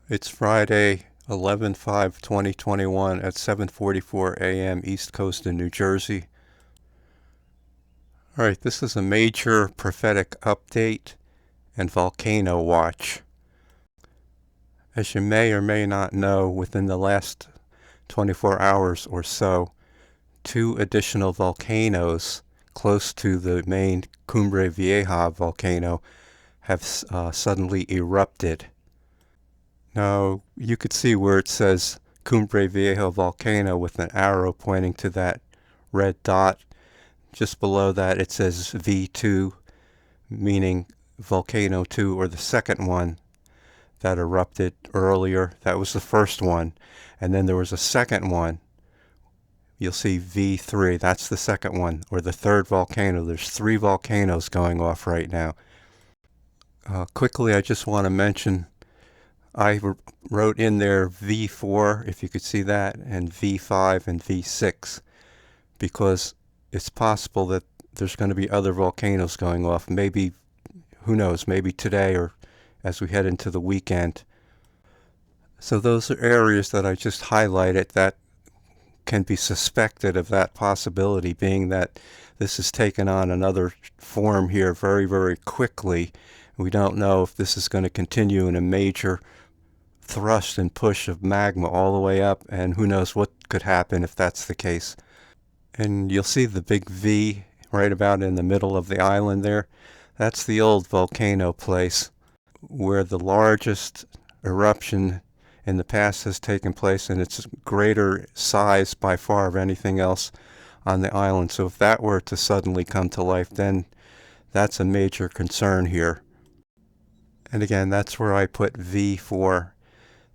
It's Friday, 11/5/2021 at 7:44 a.m. East Coast in New Jersey. All right, this is a major prophetic update and volcano watch. As you may or may not know, within the last 24 hours or so, two additional volcanoes close to the main Cumbre Vieja volcano have suddenly erupted. Now, you could see where it says Cumbre Vieja volcano with an arrow pointing to that red dot. Just below that it says V2, meaning Volcano 2, or the second one that erupted earlier. That was the first one. And then there was a second one. You'll see V3. That's the second one, or the third volcano. There's three volcanoes going off right now. Quickly, I just want to mention I wrote in there V4, if you could see that, and V5 and V6, because it's possible that there's going to be other volcanoes going off. Maybe, who knows, maybe today or as we head into the weekend. So those are areas that I just highlighted that can be suspected of that possibility, being that this has taken on another form here very, very quickly. We don't know if this is going to continue in a major thrust and push of magma all the way up, and who knows what could happen if that's the case. And you'll see the big V right about in the middle of the island there. That's the old volcano place where the largest eruption in the past has taken place, and it's greater size by far of anything else on the island. So if that were to suddenly come to life, then that's a major concern here. And again, that's where I put V4.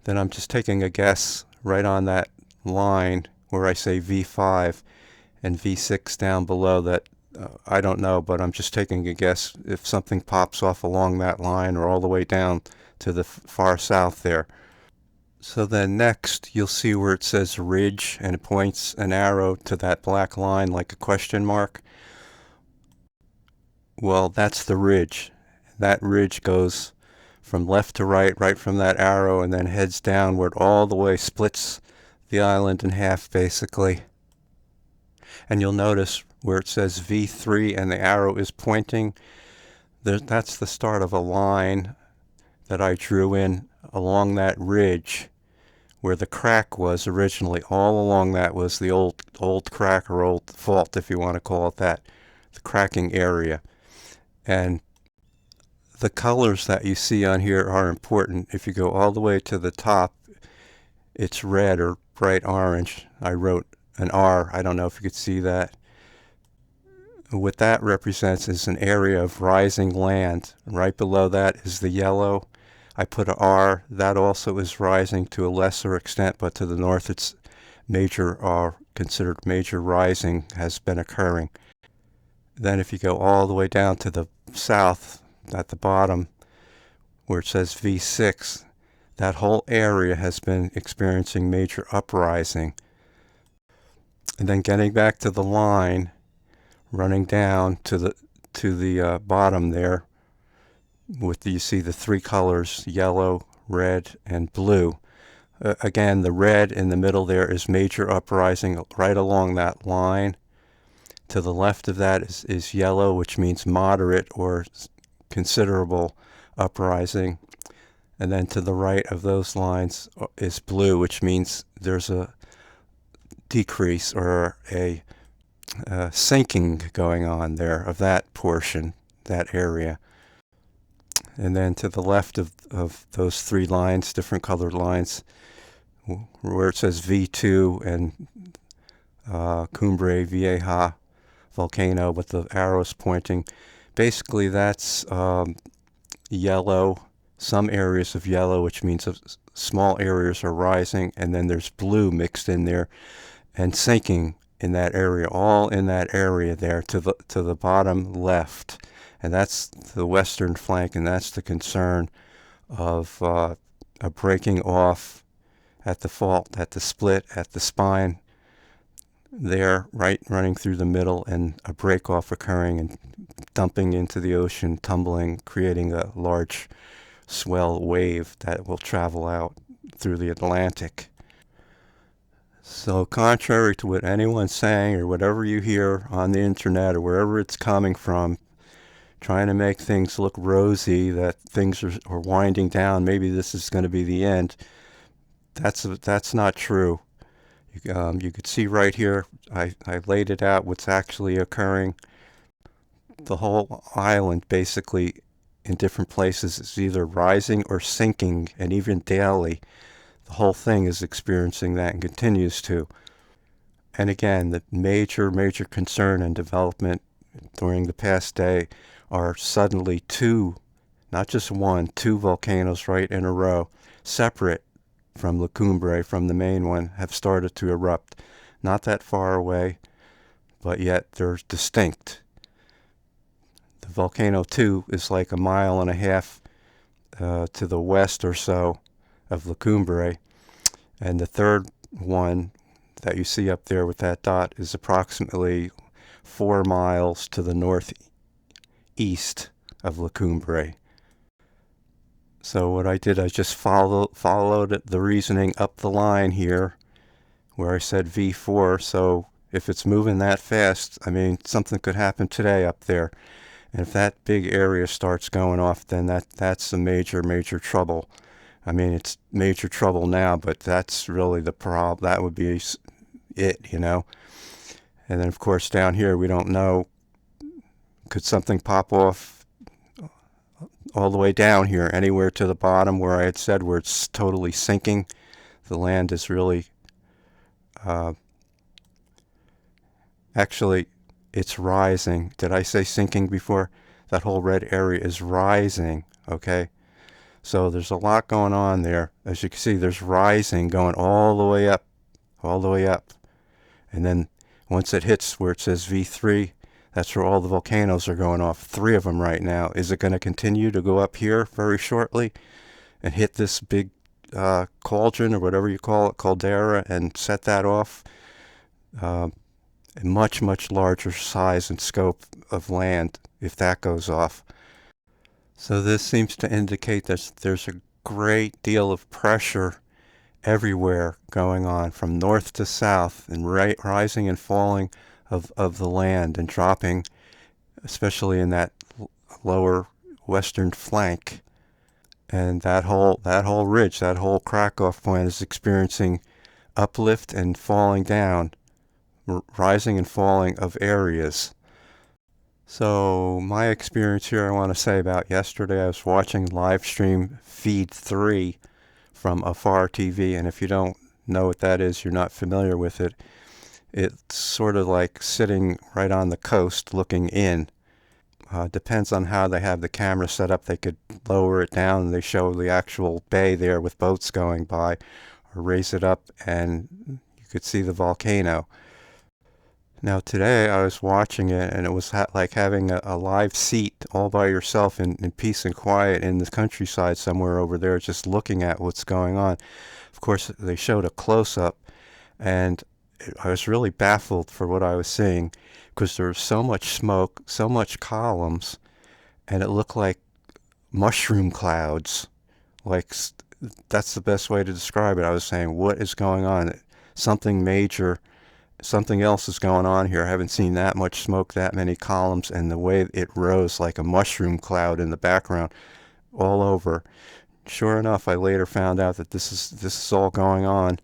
Then I'm just taking a guess right on that line where I say V5 and V6 down below that. I don't know, but I'm just taking a guess if something pops off along that line or all the way down to the far south there. So then next you'll see where it says ridge, and it points an arrow to that black line like a question mark. Well, that's the ridge. That ridge goes from left to right, right from that arrow, and then heads downward all the way, splits the island in half basically. And you'll notice where it says V3 and the arrow is pointing, that's the start of a line that I drew in along that ridge where the crack was originally. All along that was the old crack, or old fault, if you want to call it that, the cracking area. And the colors that you see on here are important. If you go all the way to the top, it's red or bright orange. I wrote an R. I don't know if you could see that. What that represents is an area of rising land. Right below that is the yellow. I put an R. That also is rising to a lesser extent, but to the north it's considered major rising has been occurring. Then if you go all the way down to the south, at the bottom, where it says V6, that whole area has been experiencing major uprising. And then getting back to the line, running down to the bottom there, you see the three colors, yellow, red, and blue. Again, the red in the middle there is major uprising right along that line. To the left of that is yellow, which means moderate or considerable uprising. And then to the right of those lines is blue, which means there's a decrease or a sinking going on there of that portion, that area. And then to the left of those three lines, different colored lines, where it says V2 and Cumbre Vieja volcano with the arrows pointing, basically that's yellow, some areas of yellow, which means small areas are rising, and then there's blue mixed in there and sinking in that area, all in that area there to the bottom left. And that's the western flank, and that's the concern of a breaking off at the fault, at the split, at the spine there, right running through the middle, and a break off occurring and dumping into the ocean, tumbling, creating a large swell wave that will travel out through the Atlantic. So contrary to what anyone's saying or whatever you hear on the internet or wherever it's coming from, trying to make things look rosy, that things are winding down, maybe this is going to be the end, that's not true. You could see right here, I laid it out what's actually occurring. The whole island basically in different places is either rising or sinking, and even daily the whole thing is experiencing that and continues to. And again, the major concern and development during the past day are suddenly two, not just one, two volcanoes right in a row, separate from La Cumbre, from the main one, have started to erupt. Not that far away, but yet they're distinct. The Volcano 2 is like a mile and a half to the west or so of La Cumbre, and the third one that you see up there with that dot is approximately 4 miles to the northeast of La Cumbre. So what I did, I just followed the reasoning up the line here where I said V4. So if it's moving that fast, I mean, something could happen today up there. And if that big area starts going off, then that's a major trouble. I mean, it's major trouble now, but that's really the problem. That would be it, you know. And then, of course, down here, we don't know. Could something pop off all the way down here, anywhere to the bottom where I had said where it's totally sinking? The land is really... actually, it's rising. Did I say sinking before? That whole red area is rising, okay? So there's a lot going on there. As you can see, there's rising going all the way up, all the way up. And then once it hits where it says V3, that's where all the volcanoes are going off. 3 of them right now. Is it going to continue to go up here very shortly and hit this big cauldron or whatever you call it, caldera, and set that off? A much larger size and scope of land if that goes off. So this seems to indicate that there's a great deal of pressure everywhere going on, from north to south, and rising and falling of the land and dropping, especially in that lower western flank. And that whole ridge, that whole crack-off point is experiencing uplift and falling down, rising and falling of areas. So my experience here, I want to say about yesterday, I was watching live stream feed 3 from Afar TV, and if you don't know what that is, you're not familiar with it. It's sort of like sitting right on the coast looking in. Depends on how they have the camera set up. They could lower it down and they show the actual bay there with boats going by, or raise it up and you could see the volcano. Now today I was watching it, and it was like having a live seat all by yourself in peace and quiet in the countryside somewhere over there, just looking at what's going on. Of course, they showed a close-up, and I was really baffled for what I was seeing, because there was so much smoke, so much columns, and it looked like mushroom clouds. Like, that's the best way to describe it. I was saying, what is going on? Something major. Something else is going on here. I haven't seen that much smoke, that many columns, and the way it rose like a mushroom cloud in the background all over. Sure enough, I later found out that this is all going on,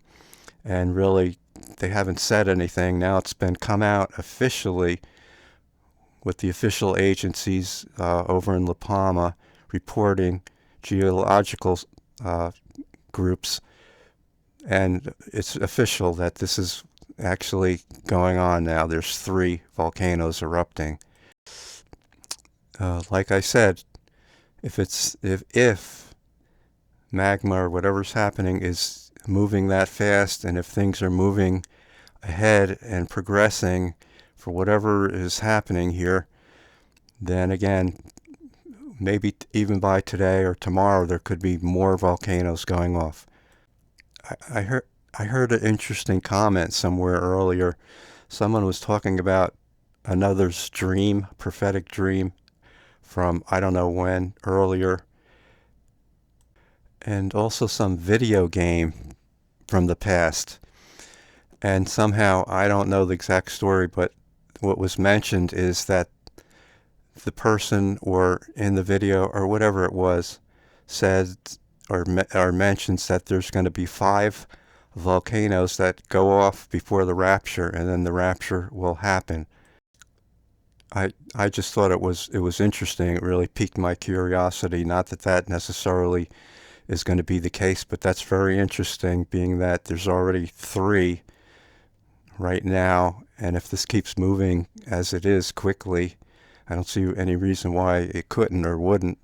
and really they haven't said anything. Now it's been come out officially with the official agencies over in La Palma reporting, geological groups, and it's official that this is actually going on now. There's 3 volcanoes erupting. Like I said, if magma or whatever's happening is moving that fast, and if things are moving ahead and progressing for whatever is happening here, then again, maybe even by today or tomorrow there could be more volcanoes going off. I heard an interesting comment somewhere earlier. Someone was talking about another's dream, prophetic dream from I don't know when, earlier. and also some video game from the past. And somehow, I don't know the exact story, but what was mentioned is that the person or in the video or whatever it was said or mentions that there's going to be 5 volcanoes that go off before the rapture, and then the rapture will happen. I just thought it was interesting. It really piqued my curiosity. Not that that necessarily is going to be the case, but that's very interesting, being that there's already 3 right now, and if this keeps moving as it is quickly, I don't see any reason why it couldn't or wouldn't.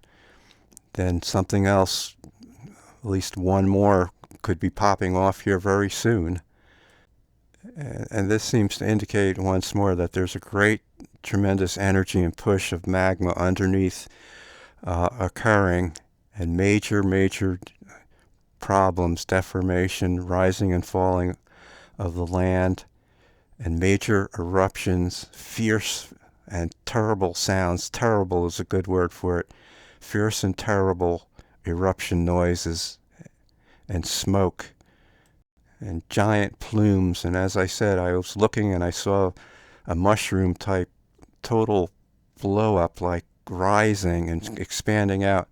Then something else, at least one more, could be popping off here very soon. And this seems to indicate once more that there's a great, tremendous energy and push of magma underneath occurring, and major problems, deformation, rising and falling of the land, and major eruptions, fierce and terrible sounds. Terrible is a good word for it. Fierce and terrible eruption noises and smoke and giant plumes. And as I said, I was looking and I saw a mushroom type total blow up, like rising and expanding out.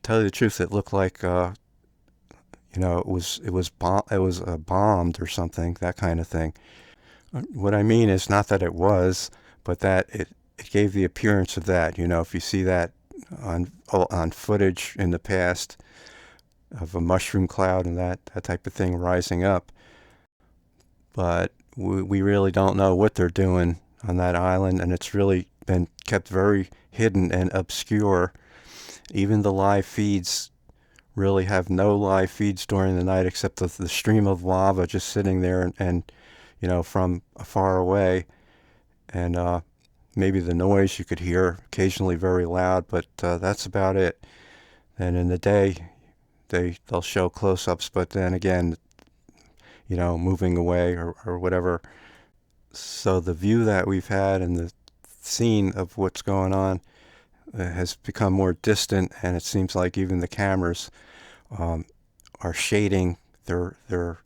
Tell you the truth, it looked like it was bombed or something, that kind of thing. What I mean is not that it was, but that it gave the appearance of that. If you see that on footage in the past of a mushroom cloud and that type of thing rising up. But we really don't know what they're doing on that island, and it's really been kept very hidden and obscure. Even the live feeds really have no live feeds during the night, except the stream of lava just sitting there and from far away, and maybe the noise you could hear occasionally very loud, but that's about it. And in the day, they'll show close-ups, but then again, moving away or whatever. So the view that we've had and the scene of what's going on has become more distant, and it seems like even the cameras are shading their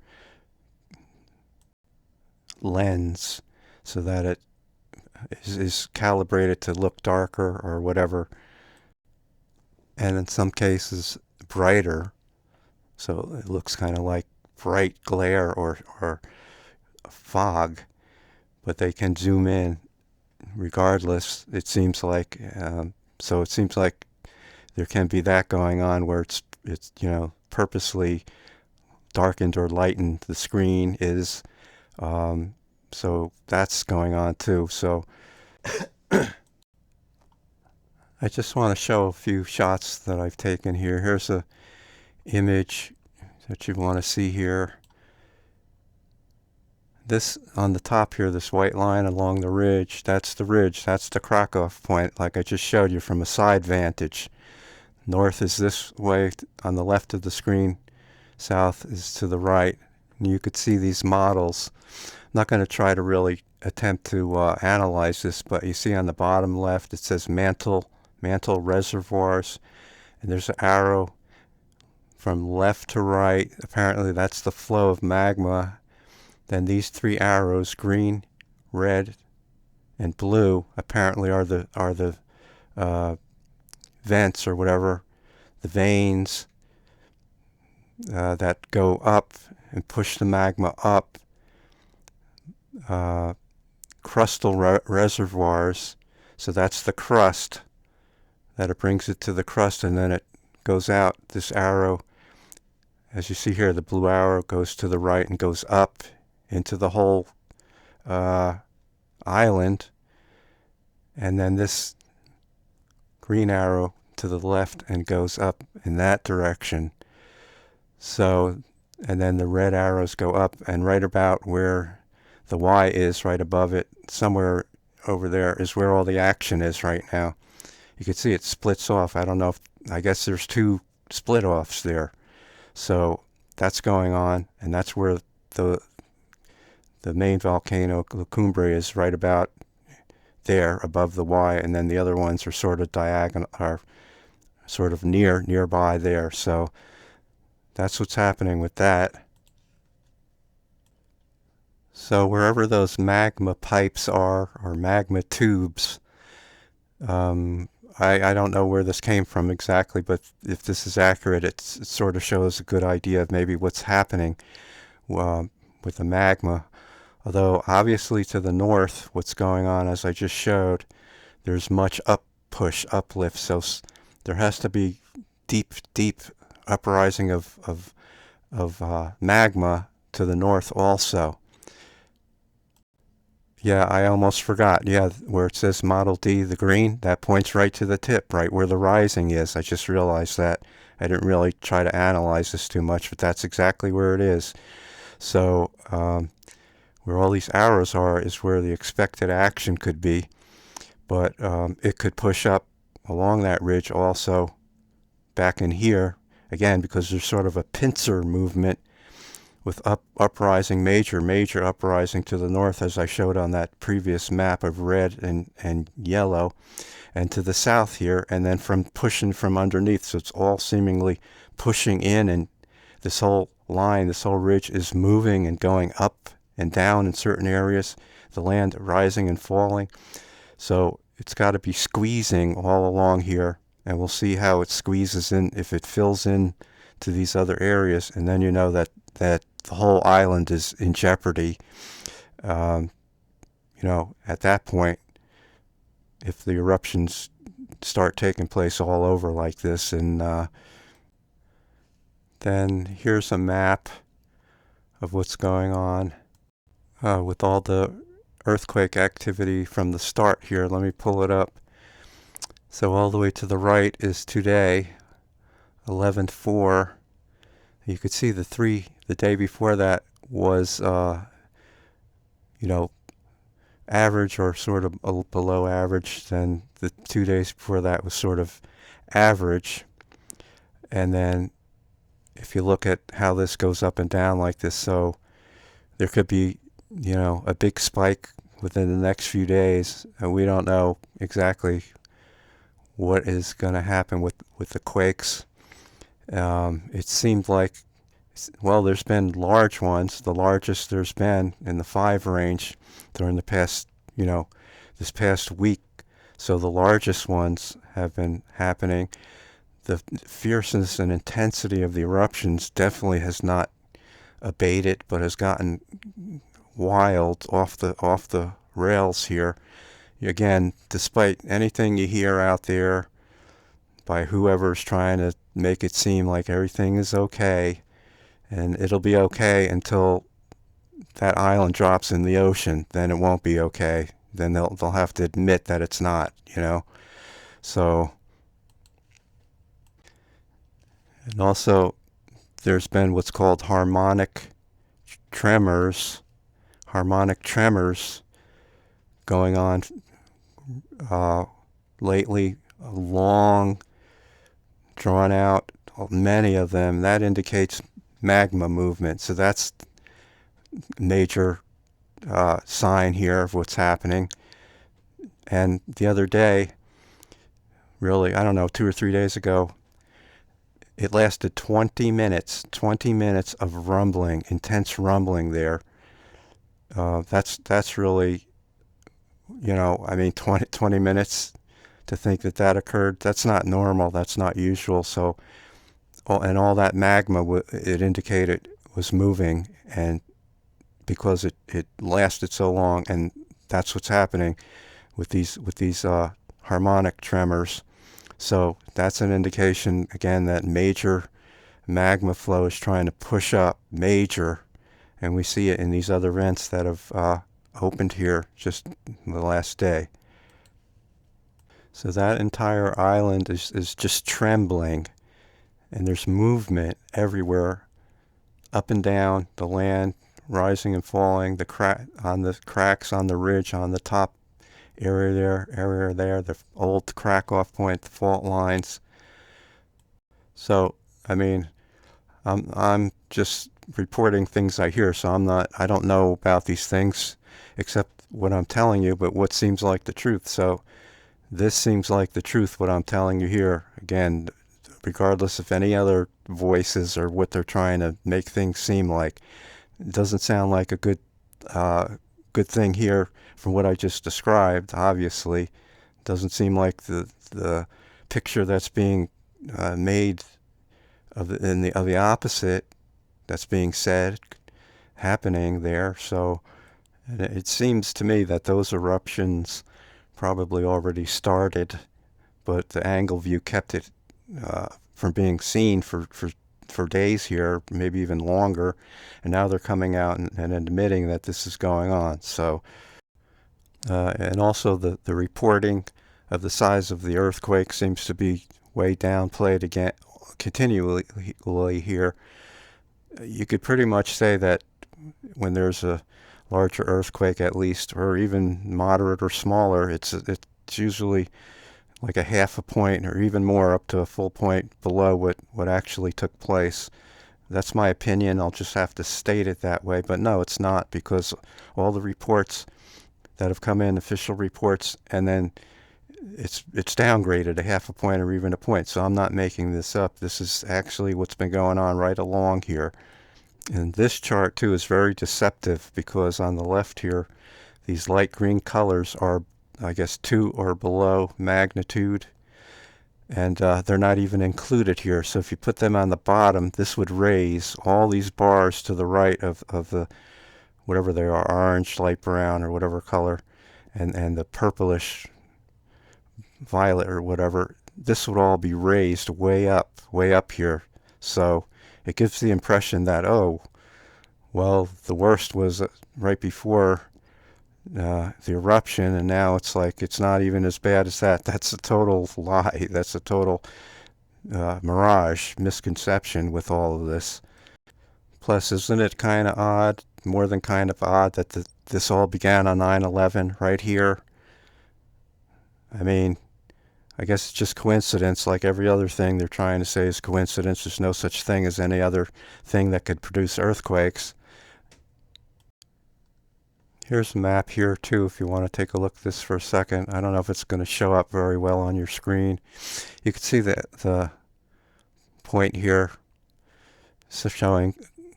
lens so that it is calibrated to look darker or whatever, and in some cases brighter, so it looks kind of like bright glare or fog, but they can zoom in regardless, it seems like. So it seems like there can be that going on where it's purposely darkened or lightened. The screen is so that's going on too. So I just want to show a few shots that I've taken here. Here's a image that you want to see here. This on the top here, this white line along the ridge, that's the crack-off point, like I just showed you from a side vantage. North is this way on the left of the screen, south is to the right. And you could see these models. I'm not going to try to really attempt to analyze this, but you see on the bottom left it says mantle reservoirs, and there's an arrow from left to right. Apparently that's the flow of magma. Then these 3 arrows, green, red, and blue, apparently are the vents or whatever, the veins that go up and push the magma up. Crustal reservoirs, so that's the crust, that it brings it to the crust, and then it goes out. This arrow, as you see here, the blue arrow goes to the right and goes up into the whole island, and then this green arrow to the left and goes up in that direction. So, and then the red arrows go up, and right about where the Y is, right above it, somewhere over there, is where all the action is right now. You can see it splits off. I guess there's 2 split offs there. So that's going on, and that's where the main volcano, La Cumbre, is right about there above the Y, and then the other ones are sort of diagonal, are sort of nearby there. So that's what's happening with that. So wherever those magma pipes are, or magma tubes, I don't know where this came from exactly, but if this is accurate, it sort of shows a good idea of maybe what's happening with the magma. Although obviously to the north, what's going on, as I just showed, there's much uplift, so there has to be deep uprising of magma to the north also. Yeah, I almost forgot. Yeah, where it says Model D, the green, that points right to the tip, right where the rising is. I just realized that. I didn't really try to analyze this too much, but that's exactly where it is. So where all these arrows are is where the expected action could be, but it could push up along that ridge also back in here, again, because there's sort of a pincer movement with uprising, major uprising to the north, as I showed on that previous map of red and yellow, and to the south here, and then from pushing from underneath. So it's all seemingly pushing in, and this whole line, this whole ridge is moving and going up and down in certain areas, the land rising and falling. So it's got to be squeezing all along here, and we'll see how it squeezes in, if it fills in to these other areas, and then you know that the whole island is in jeopardy. At that point, if the eruptions start taking place all over like this, and then here's a map of what's going on with all the earthquake activity from the start here. Let me pull it up. So all the way to the right is today, 11/4. You could see the day before that was, average or sort of below average. Then the 2 days before that was sort of average. And then if you look at how this goes up and down like this, so there could be, a big spike within the next few days. And we don't know exactly what is going to happen with the quakes. It seemed like, well, there's been large ones. The largest there's been in the 5 range during the past, this past week. So the largest ones have been happening. The fierceness and intensity of the eruptions definitely has not abated, but has gotten wild, off the rails here. Again, despite anything you hear out there by whoever's trying to make it seem like everything is okay, and it'll be okay until that island drops in the ocean, then it won't be okay. Then they'll have to admit that it's not, So, and also there's been what's called harmonic tremors going on lately, long, drawn out, many of them. That indicates magma movement. So that's major sign here of what's happening. And the other day, really, I don't know, 2 or 3 days ago, it lasted 20 minutes of rumbling, intense rumbling there. That's really, 20 minutes to think that occurred. That's not normal. That's not usual. So, and all that magma, it indicated, was moving, and because it lasted so long, and that's what's happening with these harmonic tremors. So that's an indication, again, that major magma flow is trying to push up major, and we see it in these other vents that have opened here just the last day. So that entire island is just trembling, and there's movement everywhere, up and down the land, rising and falling, the cracks on the ridge, on the top area there, the old crack off point, the fault lines. So, I'm just reporting things I hear, so I don't know about these things except what I'm telling you, but what seems like the truth. So this seems like the truth, what I'm telling you here. Again, regardless of any other voices or what they're trying to make things seem like. It doesn't sound like a good thing here from what I just described. Obviously, doesn't seem like the picture that's being made of the opposite that's being said happening there. So it seems to me that those eruptions probably already started, but the angle view kept it from being seen for days here, maybe even longer, and now they're coming out and admitting that this is going on. So, and also the reporting of the size of the earthquake seems to be way downplayed again, continually here. You could pretty much say that when there's a larger earthquake, at least, or even moderate or smaller, it's usually like a half a point or even more, up to a full point below what actually took place. That's my opinion. I'll just have to state it that way. But no, it's not, because all the reports that have come in, official reports, and then it's downgraded a half a point or even a point. So I'm not making this up. This is actually what's been going on right along here. And this chart too is very deceptive, because on the left here, these light green colors are, I guess, 2 or below magnitude, and they're not even included here. So if you put them on the bottom, this would raise all these bars to the right of the, whatever they are, orange, light brown, or whatever color, and the purplish violet or whatever. This would all be raised way up here. So it gives the impression that, oh, well, the worst was right before the eruption, and now it's like it's not even as bad as that. That's a total lie. That's a total mirage, misconception with all of this. Plus, isn't it kind of odd, more than kind of odd, that this all began on 9/11 right here? I mean, I guess it's just coincidence, like every other thing they're trying to say is coincidence. There's no such thing as any other thing that could produce earthquakes. Here's a map here too, if you want to take a look at this for a second. I don't know if it's going to show up very well on your screen. You can see the point here, so showing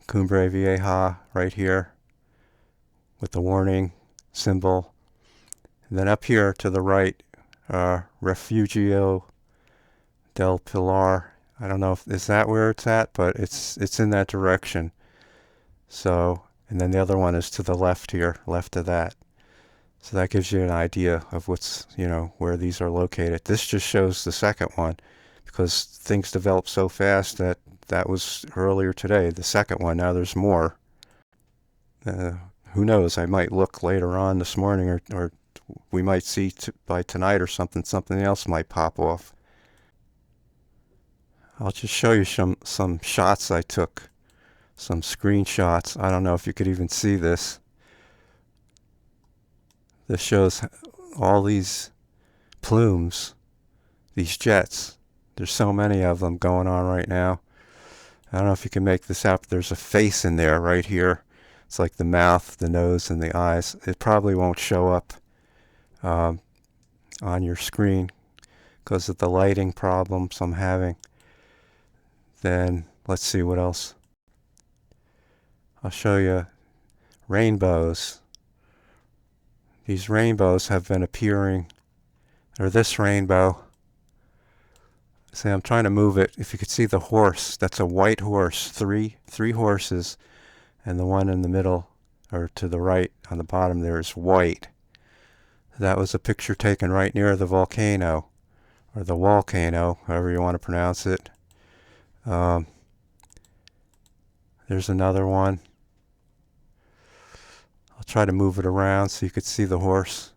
Cumbre Vieja right here with the warning symbol. And then up here to the right, Refugio del Pilar. I don't know if is that where it's at, but it's in that direction. So, and then the other one is to the left here, left of that. So that gives you an idea of what's, where these are located. This just shows the second one, because things develop so fast that was earlier today, the second one. Now there's more. Who knows? I might look later on this morning, or we might see by tonight or something else might pop off. I'll just show you some shots I took, some screenshots. I don't know if you could even see this. This shows all these plumes, these jets. There's so many of them going on right now. I don't know if you can make this out, but there's a face in there right here. It's like the mouth, the nose, and the eyes. It probably won't show up on your screen because of the lighting problems I'm having. Then let's see what else. I'll show you rainbows. These rainbows have been appearing, or this rainbow. See, I'm trying to move it. If you could see the horse, that's a white horse, three horses, and the one in the middle, or to the right on the bottom there, is white. That was a picture taken right near the volcano, or the Volcano, however you want to pronounce it. There's another one. I'll try to move it around so you could see the horse.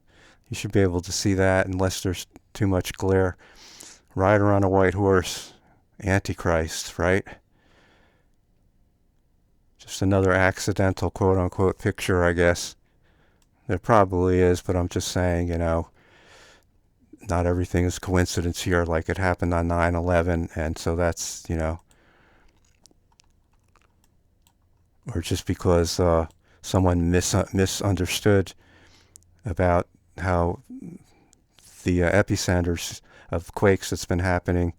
You should be able to see that unless there's too much glare. Rider on a white horse, Antichrist, right? Just another accidental quote-unquote picture, I guess. There probably is, but I'm just saying, not everything is coincidence here, like it happened on 9/11, and so that's, or just because someone misunderstood about how the epicenters of quakes that's been happening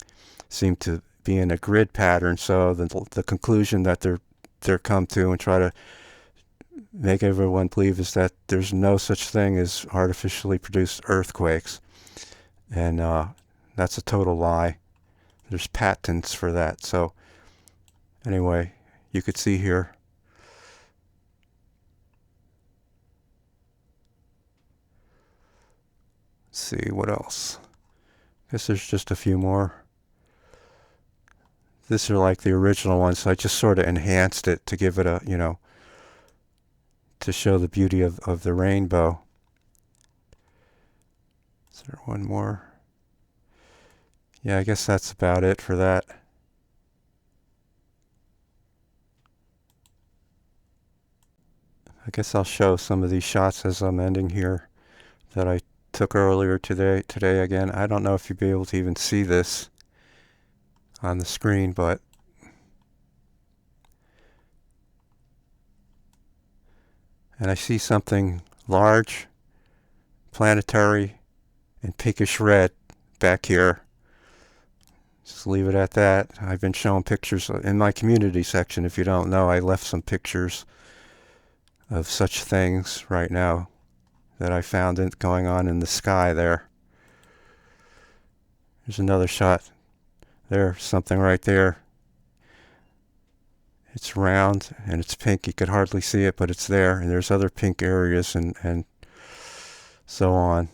seem to being a grid pattern. So the conclusion that they're come to and try to make everyone believe is that there's no such thing as artificially produced earthquakes, and that's a total lie. There's patents for that. So anyway, you could see here. Let's see what else. I guess there's just a few more. These are like the original ones, so I just sort of enhanced it to give it a, to show the beauty of the rainbow. Is there one more? Yeah, I guess that's about it for that. I guess I'll show some of these shots as I'm ending here that I took earlier today again. I don't know if you'll be able to even see this on the screen, but and I see something large, planetary, and pinkish red back here. Just leave it at that. I've been showing pictures in my community section. If you don't know, I left some pictures of such things right now that I found going on in the sky there. There's another shot. There's something right there. It's round and it's pink. You could hardly see it, but it's there. And there's other pink areas and so on.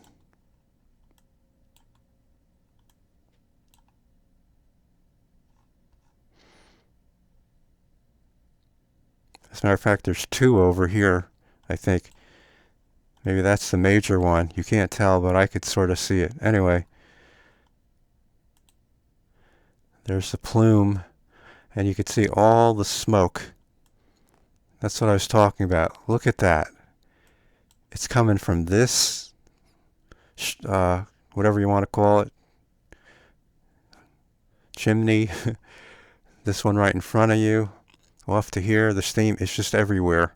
As a matter of fact, there's two over here, I think. Maybe that's the major one. You can't tell, but I could sort of see it. Anyway, there's the plume, and you could see all the smoke. That's what I was talking about. Look at that. It's coming from this, whatever you want to call it, chimney. This one right in front of you, off to here. The steam is just everywhere.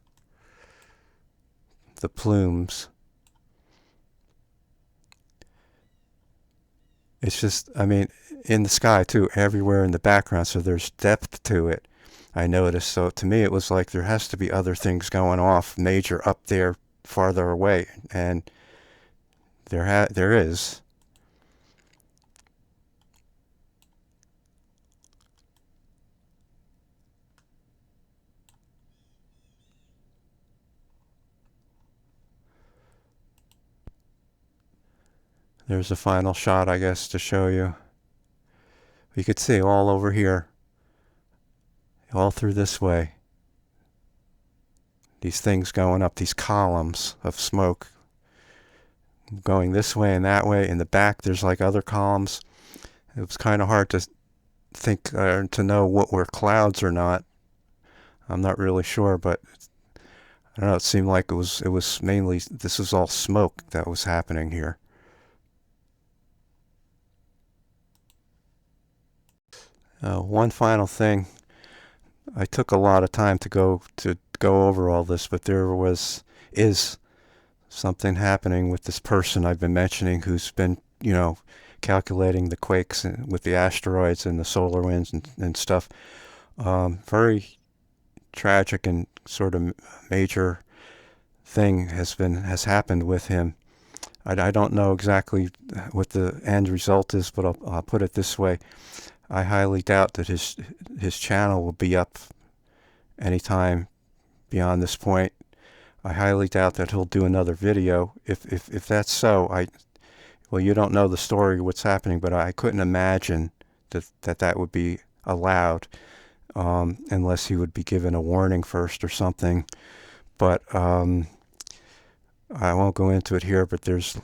The plumes. It's just, I mean, in the sky too, everywhere in the background, so there's depth to it, I noticed. So to me it was like there has to be other things going off major up there farther away, and there is. There's a final shot, I guess, to show you. You could see all over here, all through this way, these things going up, these columns of smoke going this way and that way. In the back there's like other columns. It was kind of hard to think to know what were clouds or not. I'm not really sure, but I don't know, it seemed like it was mainly, this was all smoke that was happening here. One final thing. I took a lot of time to go over all this, but there is something happening with this person I've been mentioning who's been, calculating the quakes with the asteroids and the solar winds and stuff. Very tragic and sort of major thing has happened with him. I don't know exactly what the end result is, but I'll put it this way. I highly doubt that his channel will be up anytime beyond this point. I highly doubt that he'll do another video. If that's so, well, you don't know the story, what's happening, but I couldn't imagine that would be allowed, unless he would be given a warning first or something. But I won't go into it here, but there's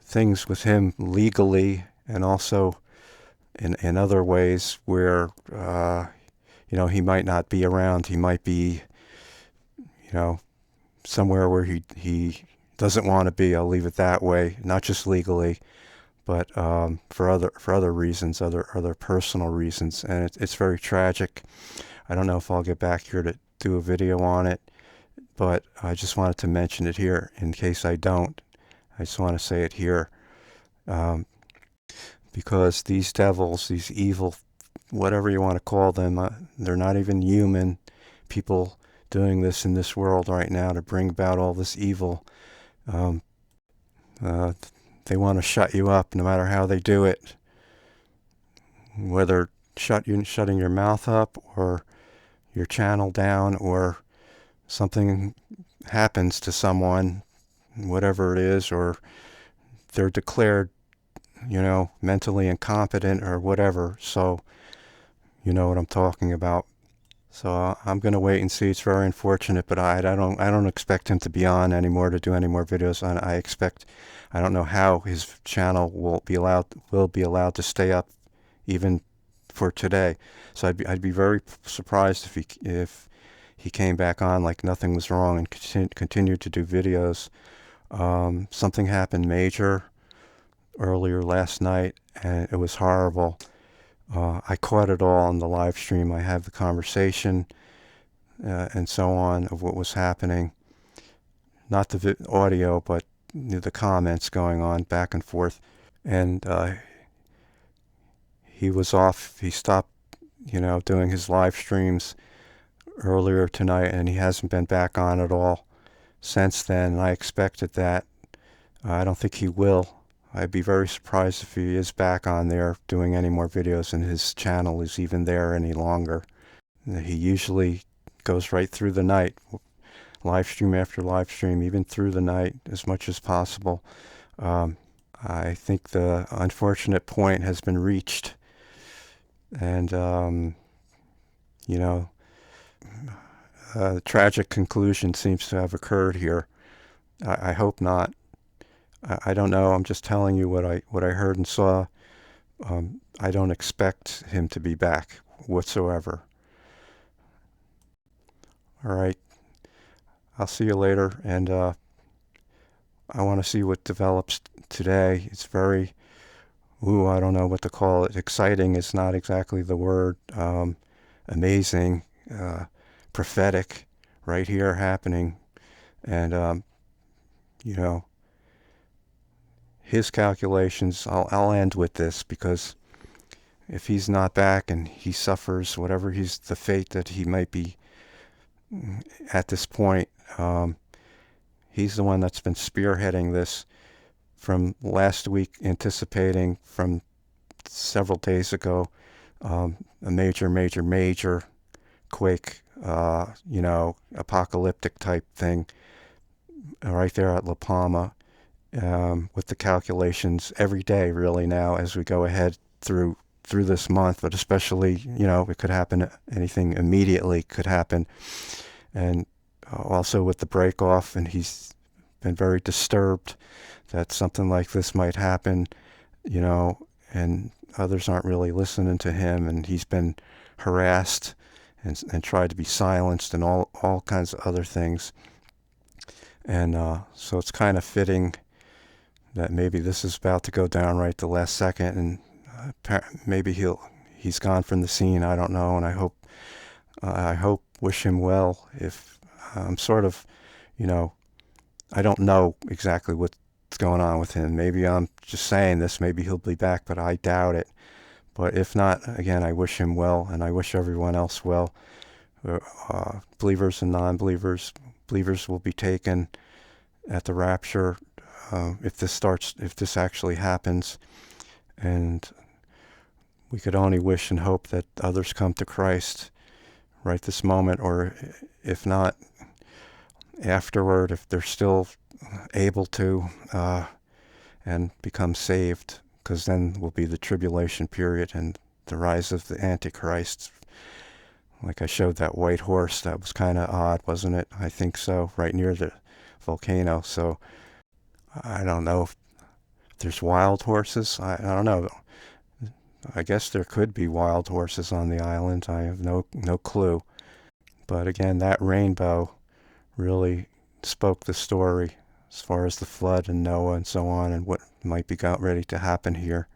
things with him legally and also in other ways where he might not be around. He might be somewhere where he doesn't want to be. I'll leave it that way. Not just legally, but for other reasons, other personal reasons, and it's very tragic. I don't know if I'll get back here to do a video on it, but I just wanted to mention it here in case I don't. I just want to say it here. because these devils, these evil, whatever you want to call them, they're not even human people doing this in this world right now to bring about all this evil. Um, they want to shut you up no matter how they do it, whether shutting your mouth up or your channel down, or something happens to someone, whatever it is, or they're declared, mentally incompetent or whatever. So you know what I'm talking about. So I'm going to wait and see. It's very unfortunate, but I don't expect him to be on anymore to do any more videos. I don't know how his channel will be allowed to stay up even for today. So I'd be very surprised if he came back on like nothing was wrong and continued to do videos. Something happened major earlier last night, and it was horrible. I caught it all on the live stream. I have the conversation and so on of what was happening. Not the audio, but the comments going on back and forth. And he was off. He stopped, doing his live streams earlier tonight, and he hasn't been back on at all since then. And I expected that. I don't think he will. I'd be very surprised if he is back on there doing any more videos and his channel is even there any longer. He usually goes right through the night, live stream after live stream, even through the night as much as possible. I think the unfortunate point has been reached, and the tragic conclusion seems to have occurred here. I hope not. I don't know. I'm just telling you what I heard and saw. I don't expect him to be back whatsoever. All right. I'll see you later, and I want to see what develops today. It's very, I don't know what to call it. Exciting is not exactly the word. Amazing, prophetic, right here happening, and his calculations. I'll end with this, because if he's not back and he suffers whatever the fate that he might be at this point, he's the one that's been spearheading this from last week, anticipating from several days ago a major quake, apocalyptic type thing right there at La Palma, with the calculations every day really now as we go ahead through this month, but especially, it could happen, anything immediately could happen. And also with the break off, and he's been very disturbed that something like this might happen, and others aren't really listening to him, and he's been harassed and tried to be silenced and all kinds of other things. And so it's kind of fitting that maybe this is about to go down right the last second, and maybe he's gone from the scene. I don't know, and I hope, wish him well. If I'm sort of, I don't know exactly what's going on with him. Maybe I'm just saying this. Maybe he'll be back, but I doubt it. But if not, again, I wish him well, and I wish everyone else well. Believers and non-believers. Believers will be taken at the rapture if this actually happens. And we could only wish and hope that others come to Christ right this moment, or if not, afterward, if they're still able to, and become saved, because then will be the tribulation period and the rise of the Antichrist. Like I showed that white horse, that was kind of odd, wasn't it? I think so, right near the volcano. So I don't know if there's wild horses. I don't know. I guess there could be wild horses on the island. I have no clue. But again, that rainbow really spoke the story as far as the flood and Noah and so on, and what might be ready to happen here.